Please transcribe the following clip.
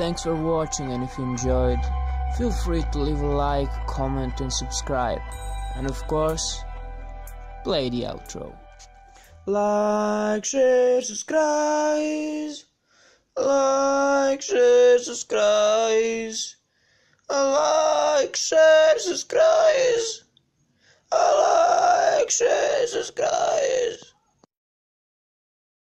Thanks for watching, and if you enjoyed, feel free to leave a like, comment and subscribe. And of course, play the outro. Like, share, subscribe. Like, share, subscribe. Like, share, subscribe. Like, share, subscribe.